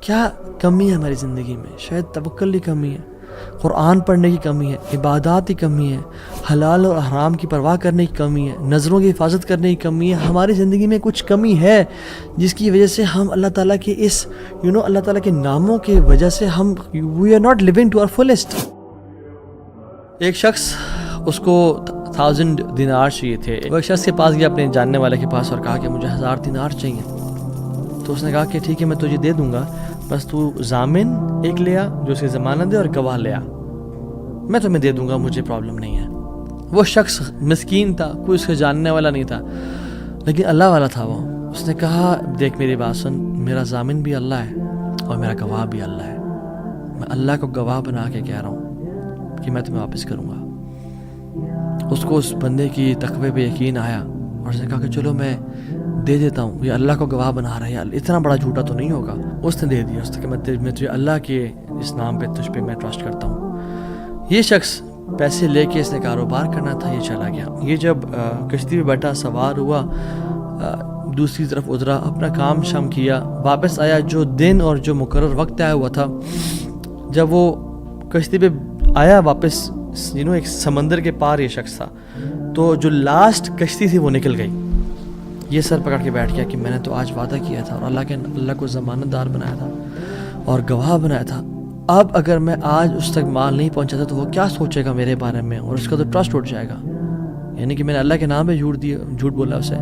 کیا کمی ہے ہماری زندگی میں؟ شاید توکل کی کمی ہے، قرآن پڑھنے کی کمی ہے، عبادات کی کمی ہے، حلال اور حرام کی پرواہ کرنے کی کمی ہے، نظروں کی حفاظت کرنے کی کمی ہے. ہماری زندگی میں کچھ کمی ہے جس کی وجہ سے ہم اللہ تعالیٰ کے اس اللہ تعالیٰ کے ناموں کی وجہ سے ہم we are not living to our fullest. ایک شخص اس کو 1000 دینار چاہیے تھے. وہ ایک شخص کے پاس گیا، اپنے جاننے والے کے پاس، اور کہا کہ مجھے 1000 دینار چاہیے. تو اس نے کہا کہ ٹھیک ہے میں تجھے دے دوں گا، بس تو ضامن ایک لیا جو اسے ضمانت دے اور گواہ لیا، میں تمہیں دے دوں گا، مجھے پرابلم نہیں ہے. وہ شخص مسکین تھا، کوئی اس کے جاننے والا نہیں تھا، لیکن اللہ والا تھا. وہ اس نے کہا دیکھ میری بات سن، میرا ضامن بھی اللہ ہے اور میرا گواہ بھی اللہ ہے. میں اللہ کو گواہ بنا کے کہہ رہا ہوں کہ میں تمہیں واپس کروں گا. اس کو اس بندے کی تقوی پہ یقین آیا اور اس نے کہا کہ چلو میں دے دیتا ہوں، یہ اللہ کو گواہ بنا رہا ہے، اتنا بڑا جھوٹا تو نہیں ہوگا. اس نے دے دیا. اس نے کہا میں تجھے اللہ کے اس نام پہ تجھ پہ میں ٹرسٹ کرتا ہوں. یہ شخص پیسے لے کے اس نے کاروبار کرنا تھا، یہ چلا گیا. یہ جب کشتی پہ بیٹھا، سوار ہوا، دوسری طرف اترا، اپنا کام شام کیا، واپس آیا. جو دن اور جو مقرر وقت آیا ہوا تھا، جب وہ کشتی پہ آیا واپس، ایک سمندر کے پار یہ شخص تھا، تو جو لاسٹ کشتی تھی وہ نکل گئی. یہ سر پکڑ کے بیٹھ گیا کہ میں نے تو آج وعدہ کیا تھا اور اللہ کو ضمانت دار بنایا تھا اور گواہ بنایا تھا. اب اگر میں آج اس تک مال نہیں پہنچاتا تو وہ کیا سوچے گا میرے بارے میں، اور اس کا تو ٹرسٹ اٹھ جائے گا، یعنی کہ میں نے اللہ کے نام پہ جھوٹ بولا اسے.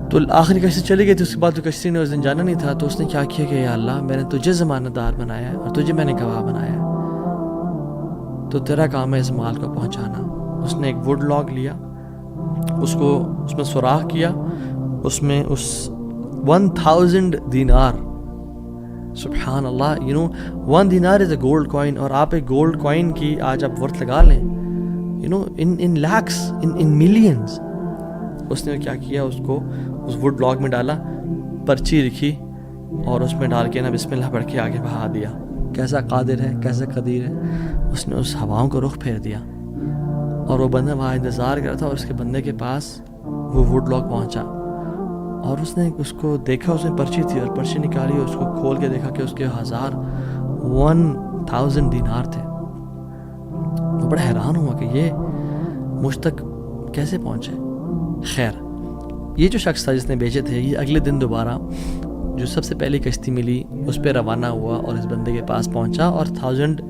تو آخری کشتی چلی گئی تھی. اس کے بعد تو کشتی نے اس دن جانا نہیں تھا. تو اس نے کیا کیا کہ یا اللہ میں نے تجھے ضمانت دار بنایا ہے اور تجھے میں نے گواہ بنایا ہے، تو تیرا کام ہے اس مال کو پہنچانا. اس نے ایک ووڈ لاگ لیا، اس میں سوراخ کیا، اس میں 1000 دینار. سبحان اللہ، 1 دینار از اے گولڈ کوائن. اور آپ ایک گولڈ کوائن کی آج آپ ورتھ لگا لیں، ان لیکس، ان ملینز. اس نے کیا کیا، اس کو اس ووڈ لاگ میں ڈالا، پرچی لکھی اور اس میں ڈال کے بسم اللہ پڑھ کے آگے بہا دیا. کیسا قادر ہے، کیسا قدیر ہے. اس نے اس ہواؤں کو رخ پھیر دیا اور وہ بندہ وہاں انتظار کر رہا تھا، اور اس کے بندے کے پاس وہ ووڈ لاگ پہنچا اور اس نے اس کو دیکھا. اس میں پرچی تھی اور پرچی نکالی اور اس کو کھول کے دیکھا کہ اس کے 1000 دینار تھے. وہ بڑا حیران ہوا کہ یہ مجھ تک کیسے پہنچے. خیر، یہ جو شخص تھا جس نے بیچے تھے، یہ اگلے دن دوبارہ جو سب سے پہلی کشتی ملی اس پہ روانہ ہوا اور اس بندے کے پاس پہنچا اور 1000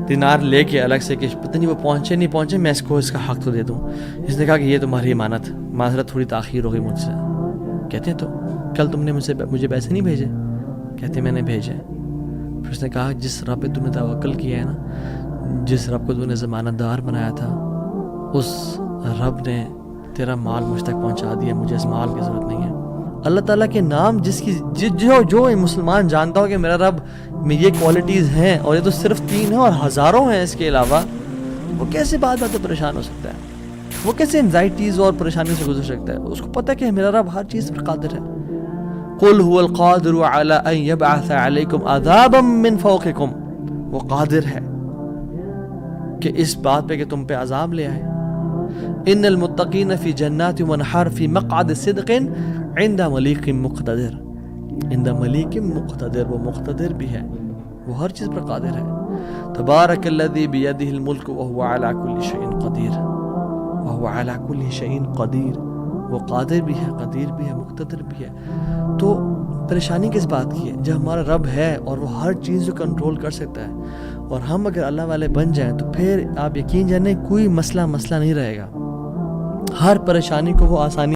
دینار لے کے الگ سے کہ پتہ نہیں وہ پہنچے نہیں پہنچے، میں اس کو اس کا حق تو دے دوں. اس نے کہا کہ یہ تمہاری امانت، معذرت تھوڑی تاخیر ہو گئی مجھ سے. کہتے ہیں تو کل تم نے مجھے پیسے نہیں بھیجے؟ کہتے میں نے بھیجے. پھر اس نے کہا جس رب پہ تو نے توکل کیا ہے نا، جس رب کو تو نے ضمانت دار بنایا تھا، اس رب نے تیرا مال مجھ تک پہنچا دیا، مجھے اس مال کی ضرورت نہیں ہے. اللہ تعالیٰ کے نام جو مسلمان جانتا ہو کہ میرا رب میں یہ کوالٹیز ہیں، اور یہ تو صرف 3 ہیں اور ہزاروں ہیں اس کے علاوہ، وہ کیسے بات پریشان ہو سکتا ہے؟ وہ کیسے انزائٹیز اور پریشانی سے گزر سکتا ہے؟ اس کو پتہ کہ میرا رب ہر چیز پر قادر ہے. قل هو القادر على ان يبعث عليكم عذابا من فوقكم. وہ قادر ہے کہ اس بات پہ کہ تم پہ عذاب لے آئے. ان المتقین فی جنات ونہر فی مقعد صدق عند ملیک مقتدر. عند ملیک مقتدر، وہ مقتدر بھی ہے، وہ ہر چیز پر قادر ہے. تبارک الذی بیدہ الملک وهو على كل شیء قدیر. وهو على كل شيء قدیر. وہ قادر بھی ہے، قدیر بھی ہے، مقتدر بھی ہے. تو پریشانی کس بات کی ہے جب ہمارا رب ہے اور وہ ہر چیز کو کنٹرول کر سکتا ہے، اور ہم اگر اللہ والے بن جائیں تو پھر آپ یقین جانیں کوئی مسئلہ نہیں رہے گا. ہر پریشانی کو وہ آسانی